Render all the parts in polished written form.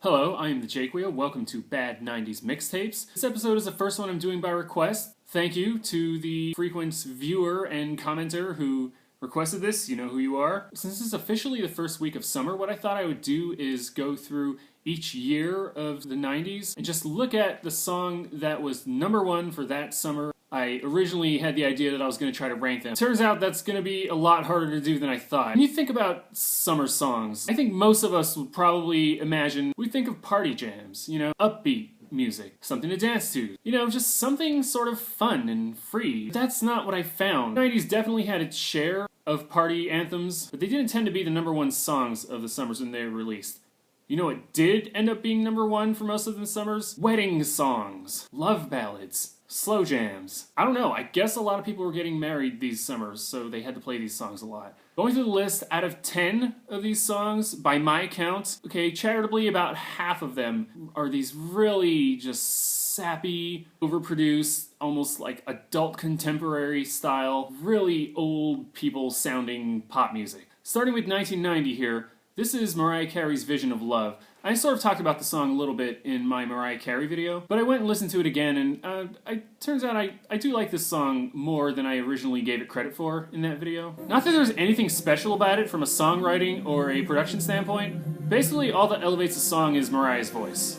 Hello, I am the Jake Wheel. Welcome to Bad 90s Mixtapes. This episode is the first one I'm doing by request. Thank you to the frequent viewer and commenter who requested this. You know who you are. Since this is officially the first week of summer, what I thought I would do is go through each year of the 90s and just look at the song that was number one for that summer. I originally had the idea that I was going to try to rank them. Turns out that's going to be a lot harder to do than I thought. When you think about summer songs, I think most of us would probably imagine, we think of party jams, upbeat music, something to dance to, just something sort of fun and free. But that's not what I found. The 90s definitely had its share of party anthems, but they didn't tend to be the number one songs of the summers when they were released. You know what did end up being number one for most of the summers? Wedding songs, love ballads, slow jams. I don't know, I guess a lot of people were getting married these summers, so they had to play these songs a lot. Going through the list, out of 10 of these songs, by my count, charitably about half of them are these really just sappy, overproduced, almost like adult contemporary style, really old people sounding pop music. Starting with 1990 here, this is Mariah Carey's Vision of Love. I sort of talked about the song a little bit in my Mariah Carey video, but I went and listened to it again, and turns out I do like this song more than I originally gave it credit for in that video. Not that there's anything special about it from a songwriting or a production standpoint. Basically, all that elevates the song is Mariah's voice.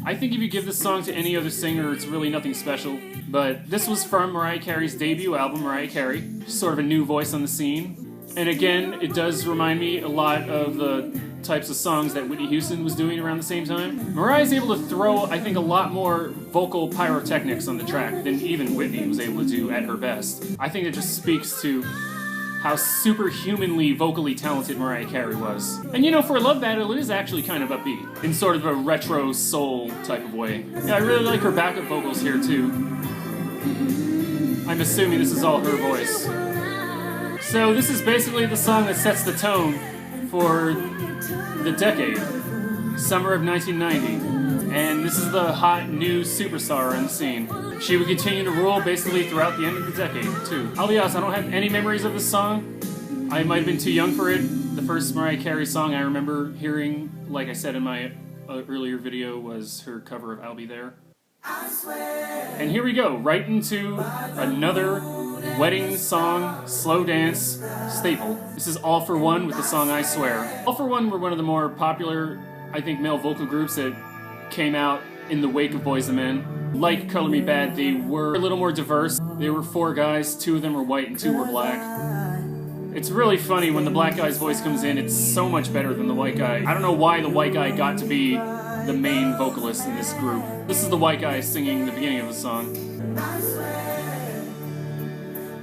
I think if you give this song to any other singer, it's really nothing special, but this was from Mariah Carey's debut album, Mariah Carey, sort of a new voice on the scene. And again, it does remind me a lot of the types of songs that Whitney Houston was doing around the same time. Mariah's able to throw, I think, a lot more vocal pyrotechnics on the track than even Whitney was able to do at her best. I think it just speaks to how superhumanly vocally talented Mariah Carey was. And for a love ballad, it is actually kind of upbeat, in sort of a retro soul type of way. Yeah, I really like her backup vocals here too. I'm assuming this is all her voice. So this is basically the song that sets the tone for the decade, summer of 1990. And this is the hot new superstar on the scene. She would continue to rule basically throughout the end of the decade, too. I'll be honest, I don't have any memories of this song. I might have been too young for it. The first Mariah Carey song I remember hearing, like I said in my earlier video, was her cover of I'll Be There. And here we go, right into another wedding song, slow dance staple. This is All For One with the song I Swear. All For One were one of the more popular, I think, male vocal groups that came out in the wake of Boyz II Men. Like Color Me Bad, they were a little more diverse. There were 4 guys, 2 of them were white and 2 were black. It's really funny when the black guy's voice comes in, it's so much better than the white guy. I don't know why the white guy got to be the main vocalist in this group. This is the white guy singing the beginning of the song.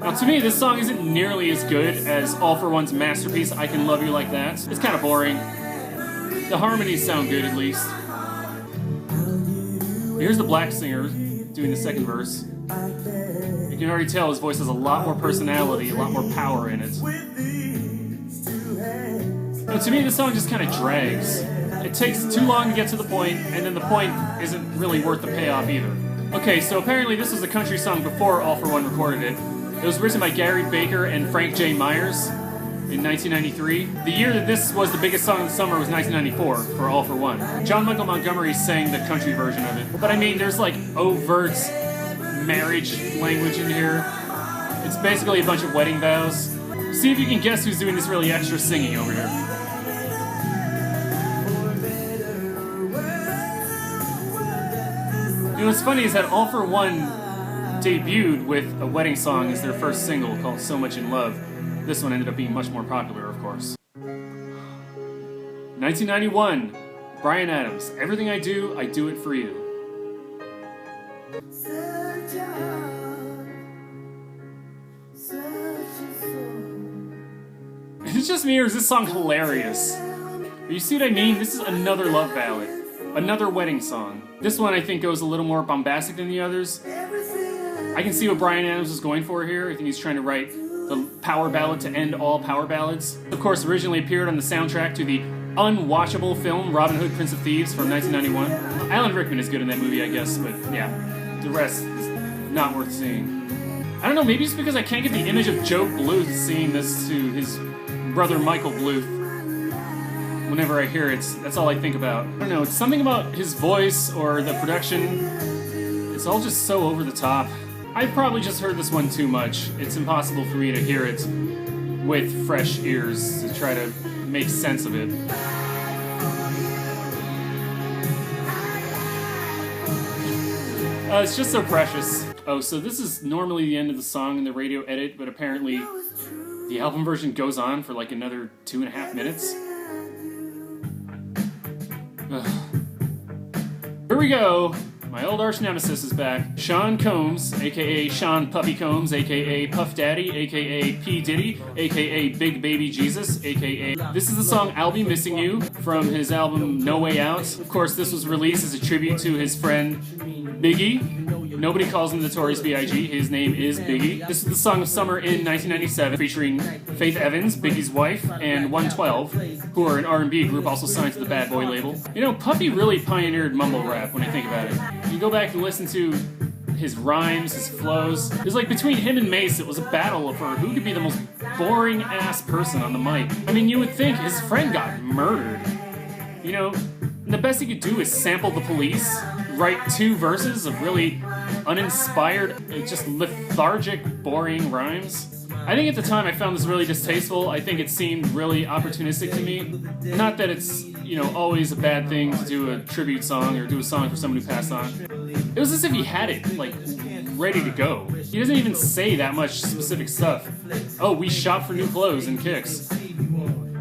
Now to me, this song isn't nearly as good as All For One's masterpiece, I Can Love You Like That. It's kind of boring. The harmonies sound good at least. Here's the black singer doing the second verse. You can already tell his voice has a lot more personality, a lot more power in it. Now to me, this song just kind of drags. It takes too long to get to the point, and then the point isn't really worth the payoff either. Okay, so apparently this was a country song before All For One recorded it. It was written by Gary Baker and Frank J. Myers in 1993. The year that this was the biggest song of the summer was 1994 for All For One. John Michael Montgomery sang the country version of it. But I mean, there's like overt marriage language in here. It's basically a bunch of wedding vows. See if you can guess who's doing this really extra singing over here. What's funny is that All For One debuted with a wedding song as their first single called So Much In Love. This one ended up being much more popular, of course. 1991, Bryan Adams, Everything I Do It For You. Is it just me, or is this song hilarious? You see what I mean? This is another love ballad. Another wedding song. This one I think goes a little more bombastic than the others. I can see what Bryan Adams was going for here. I think he's trying to write the power ballad to end all power ballads. Of course, originally appeared on the soundtrack to the unwatchable film Robin Hood, Prince of Thieves from 1991. Alan Rickman is good in that movie, I guess, but yeah, the rest is not worth seeing. I don't know, maybe it's because I can't get the image of Joe Bluth singing this to his brother Michael Bluth. whenever I hear it, that's all I think about. I don't know, it's something about his voice or the production. It's all just so over the top. I've probably just heard this one too much. It's impossible for me to hear it with fresh ears to try to make sense of it. It's just so precious. Oh, so this is normally the end of the song in the radio edit, but apparently the album version goes on for like another 2.5 minutes. Ugh. Here we go. My old arch nemesis is back. Sean Combs, aka Sean Puffy Combs, aka Puff Daddy, aka P. Diddy, aka Big Baby Jesus, aka... This is the song I'll Be Missing You from his album No Way Out. Of course, this was released as a tribute to his friend Biggie. Nobody calls him Notorious B.I.G. His name is Biggie. This is the song of summer in 1997, featuring Faith Evans, Biggie's wife, and 112, who are an R&B group also signed to the Bad Boy label. You know, Puffy really pioneered mumble rap when I think about it. You go back and listen to his rhymes, his flows. It was like between him and Mace, it was a battle for who could be the most boring-ass person on the mic. I mean, you would think his friend got murdered. You know, the best he could do is sample The Police, write 2 verses of really uninspired, just lethargic, boring rhymes. I think at the time I found this really distasteful. I think it seemed really opportunistic to me. Not that it's, you know, always a bad thing to do a tribute song or do a song for someone who passed on. It was as if he had it, like, ready to go. He doesn't even say that much specific stuff. Oh, we shop for new clothes and kicks.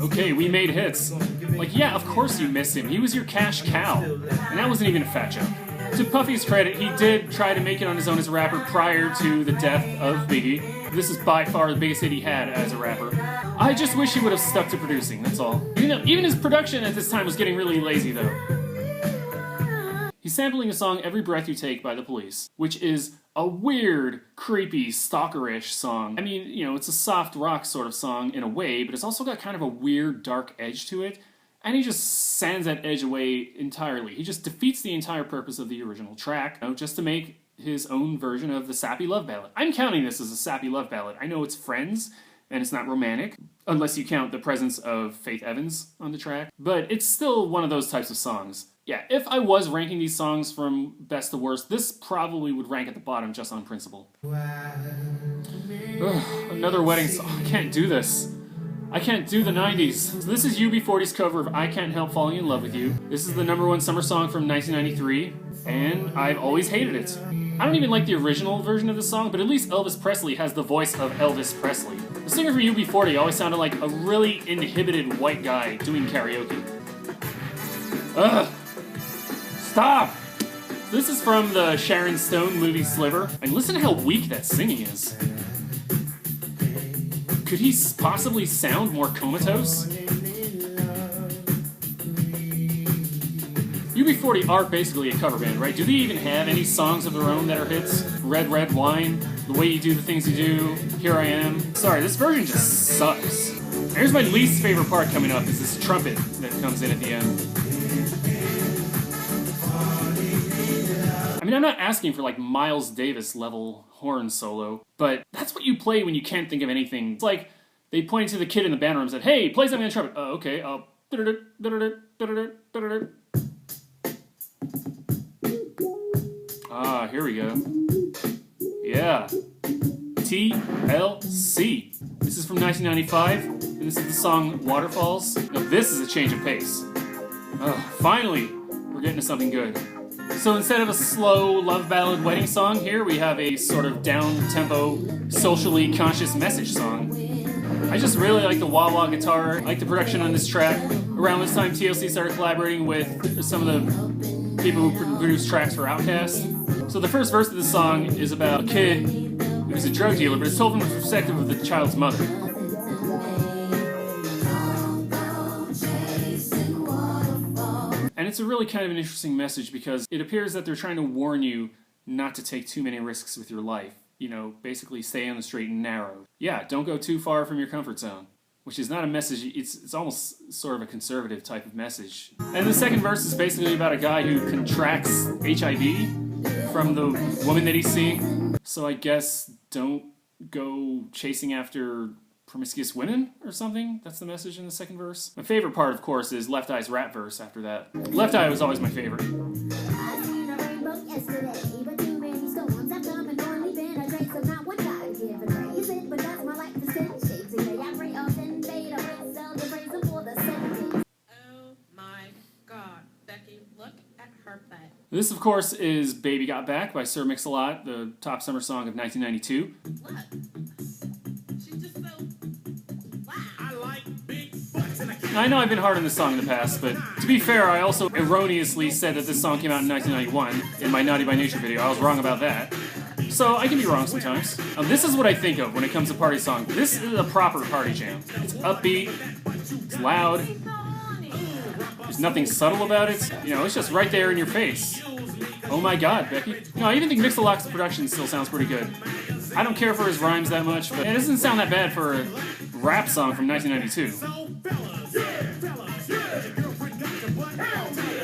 Okay, we made hits. Like, yeah, of course you miss him. He was your cash cow. And that wasn't even a fat joke. To Puffy's credit, he did try to make it on his own as a rapper prior to the death of Biggie. This is by far the biggest hit he had as a rapper. I just wish he would have stuck to producing, that's all. Even his production at this time was getting really lazy, though. He's sampling the song Every Breath You Take by The Police, which is a weird, creepy, stalkerish song. I mean, you know, it's a soft rock sort of song in a way, but it's also got kind of a weird, dark edge to it. And he just sands that edge away entirely. He just defeats the entire purpose of the original track, you know, just to make his own version of the sappy love ballad. I'm counting this as a sappy love ballad. I know it's Friends, and it's not romantic, unless you count the presence of Faith Evans on the track, but it's still one of those types of songs. Yeah, if I was ranking these songs from best to worst, this probably would rank at the bottom just on principle. Ugh, another wedding song. I can't do this. I can't do the 90s. So this is UB40's cover of I Can't Help Falling in Love with You. This is the #1 summer song from 1993, and I've always hated it. I don't even like the original version of the song, but at least Elvis Presley has the voice of Elvis Presley. The singer for UB40 always sounded like a really inhibited white guy doing karaoke. Ugh! Stop! This is from the Sharon Stone movie Sliver, and listen to how weak that singing is. Could he possibly sound more comatose? UB40 are basically a cover band, right? Do they even have any songs of their own that are hits? Red, Red Wine, The Way You Do the Things You Do, Here I Am. Sorry, this version just sucks. Here's my least favorite part coming up, is this trumpet that comes in at the end. I mean, I'm not asking for like Miles Davis level horn solo, but that's what you play when you can't think of anything. It's like they pointed to the kid in the band room and said, hey, play something on the trumpet. Oh, okay, I'll... Ah, here we go. Yeah. TLC. This is from 1995, and this is the song Waterfalls. Now this is a change of pace. Oh, finally, we're getting to something good. So instead of a slow love ballad wedding song, here we have a sort of down-tempo, socially conscious message song. I just really like the wah-wah guitar. I like the production on this track. Around this time, TLC started collaborating with some of the people who produced tracks for Outkast. So the first verse of the song is about a kid who's a drug dealer, but it's told from the perspective of the child's mother. And it's a really kind of an interesting message because it appears that they're trying to warn you not to take too many risks with your life. You know, basically stay on the straight and narrow. Yeah, don't go too far from your comfort zone. Which is not a message, it's almost sort of a conservative type of message. And the second verse is basically about a guy who contracts HIV from the woman that he's seeing. So I guess don't go chasing after promiscuous women or something. That's the message in the second verse. My favorite part, of course, is Left Eye's rap verse after that. Left Eye was always my favorite. This, of course, is Baby Got Back by Sir Mix-a-Lot, the top summer song of 1992. I know I've been hard on this song in the past, but to be fair, I also erroneously said that this song came out in 1991 in my Naughty by Nature video. I was wrong about that. So I can be wrong sometimes. This is what I think of when it comes to party song. This is a proper party jam. It's upbeat, it's loud, there's nothing subtle about it. You know, it's just right there in your face. Oh my god, Becky. No, I even think Mix-a-Lot's production still sounds pretty good. I don't care for his rhymes that much, but it doesn't sound that bad for a rap song from 1992.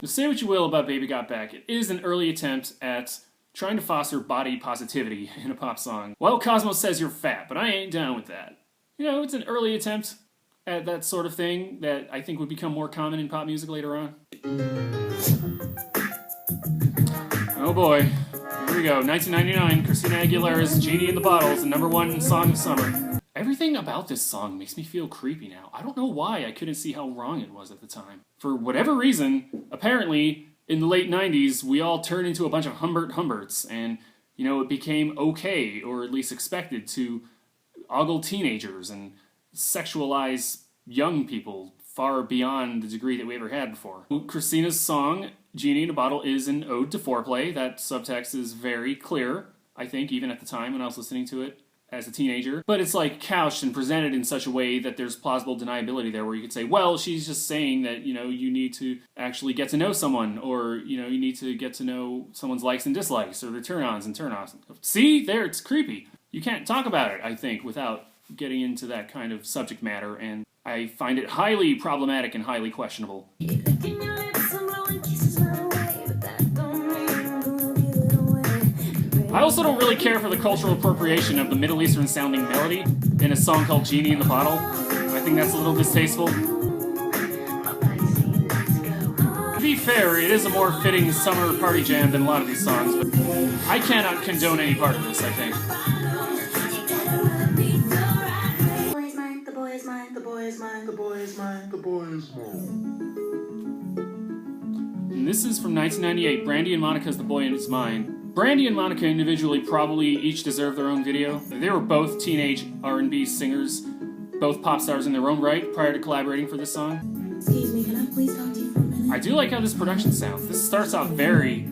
So say what you will about Baby Got Back, it is an early attempt at trying to foster body positivity in a pop song. Well, Cosmos says you're fat, but I ain't down with that. You know, it's an early attempt at that sort of thing that I think would become more common in pop music later on. Oh boy, here we go, 1999, Christina Aguilera's Genie in the Bottle is the #1 song of summer. Everything about this song makes me feel creepy now. I don't know why I couldn't see how wrong it was at the time. For whatever reason, apparently, in the late 90s, we all turned into a bunch of Humberts, and, you know, it became okay, or at least expected, to ogle teenagers and sexualize young people far beyond the degree that we ever had before. Christina's song, Genie in a Bottle, is an ode to foreplay. That subtext is very clear, I think, even at the time when I was listening to it as a teenager. But it's like couched and presented in such a way that there's plausible deniability there, where you could say, well, she's just saying that, you know, you need to actually get to know someone, or, you know, you need to get to know someone's likes and dislikes, or their turn-ons and turn-offs. See? There, it's creepy. You can't talk about it, I think, without getting into that kind of subject matter, and I find it highly problematic and highly questionable. I also don't really care for the cultural appropriation of the Middle Eastern sounding melody in a song called Genie in the Bottle. I think that's a little distasteful. To be fair, it is a more fitting summer party jam than a lot of these songs, but I cannot condone any part of this, I think. And this is from 1998, Brandy and Monica's The Boy in His Mind. Brandy and Monica individually probably each deserve their own video. They were both teenage R&B singers, both pop stars in their own right, prior to collaborating for this song. Excuse me, can I please talk to you for a minute? I do like how this production sounds. This starts out very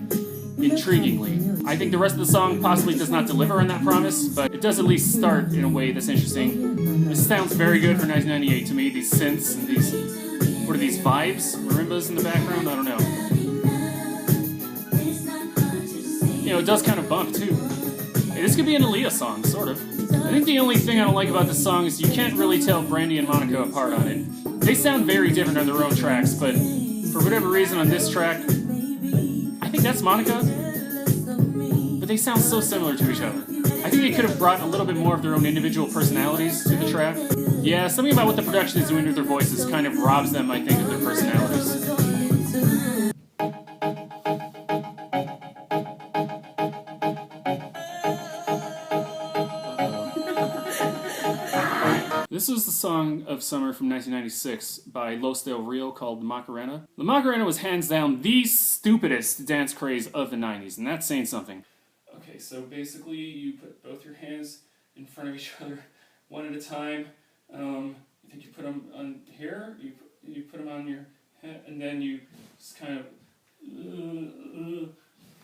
intriguingly. I think the rest of the song possibly does not deliver on that promise, but it does at least start in a way that's interesting. This sounds very good for 1998 to me, these synths and these, what are these, vibes? Marimbas in the background? I don't know. You know, it does kind of bump, too. Hey, this could be an Aaliyah song, sort of. I think the only thing I don't like about this song is you can't really tell Brandy and Monica apart on it. They sound very different on their own tracks, but for whatever reason on this track, I think that's Monica, but they sound so similar to each other. I think they could have brought a little bit more of their own individual personalities to the track. Yeah, something about what the production is doing with their voices kind of robs them, I think, of their personalities. This was the song of summer from 1996 by Los Del Rio called The Macarena. The Macarena was hands down the stupidest dance craze of the 90s, and that's saying something. Okay, so basically you put both your hands in front of each other, one at a time. I think you put them on here, you put them on your head, and then you just kind of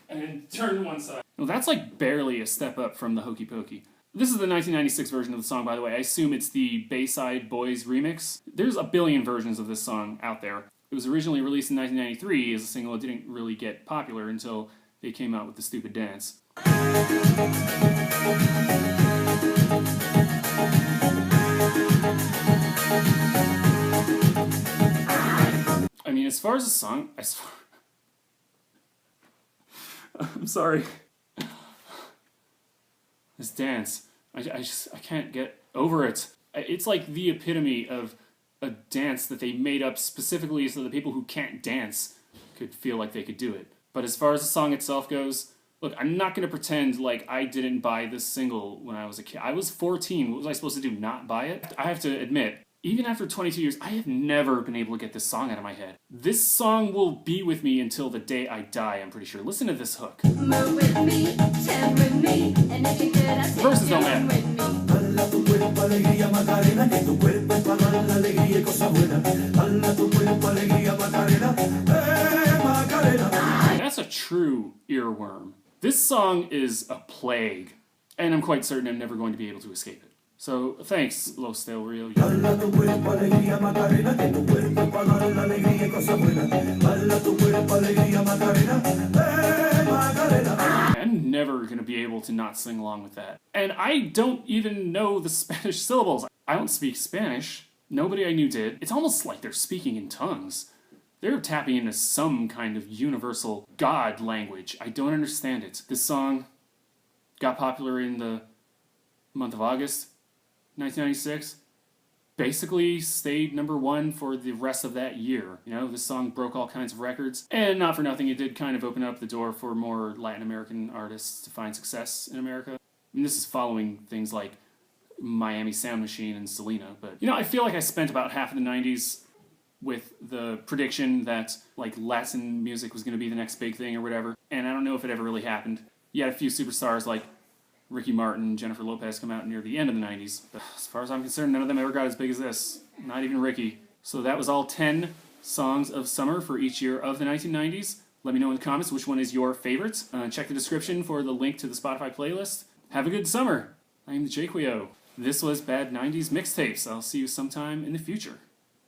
and turn to one side. Well, that's like barely a step up from the Hokey Pokey. This is the 1996 version of the song, by the way. I assume it's the Bayside Boys remix. There's a billion versions of this song out there. It was originally released in 1993 as a single. It didn't really get popular until they came out with the stupid dance. I mean, as far as the song... I'm sorry. This dance, I can't get over it. It's like the epitome of a dance that they made up specifically so the people who can't dance could feel like they could do it. But as far as the song itself goes, look, I'm not going to pretend like I didn't buy this single when I was a kid. I was 14. What was I supposed to do, not buy it? I have to admit, even after 22 years, I have never been able to get this song out of my head. This song will be with me until the day I die, I'm pretty sure. Listen to this hook. Move with me, chill with me, and if you could, I say Verses don't join matter. with me. Bala tu cuerpo alegría Macarena, que tu cuerpo es para dar la alegría y cosa buena. Bala tu cuerpo alegría Macarena, Macarena. That's a true earworm. This song is a plague, and I'm quite certain I'm never going to be able to escape it. So thanks, Los Del Rio. Bala tu cuerpo alegría Macarena, que tu cuerpo es para dar la alegría y cosa buena. Bala tu cuerpo alegría Macarena, Macarena. I'm never going to be able to not sing along with that. And I don't even know the Spanish syllables. I don't speak Spanish. Nobody I knew did. It's almost like they're speaking in tongues. They're tapping into some kind of universal God language. I don't understand it. This song got popular in the month of August 1996. Basically stayed #1 for the rest of that year. You know, this song broke all kinds of records. And not for nothing, it did kind of open up the door for more Latin American artists to find success in America. I mean, this is following things like Miami Sound Machine and Selena. But, you know, I feel like I spent about half of the 90s with the prediction that, like, Latin music was going to be the next big thing or whatever. And I don't know if it ever really happened. You had a few superstars like Ricky Martin, Jennifer Lopez come out near the end of the 90s. But as far as I'm concerned, none of them ever got as big as this. Not even Ricky. So that was all 10 songs of summer for each year of the 1990s. Let me know in the comments which one is your favorite. Check the description for the link to the Spotify playlist. Have a good summer. I'm the Jaquio. This was Bad 90s Mixtapes. I'll see you sometime in the future.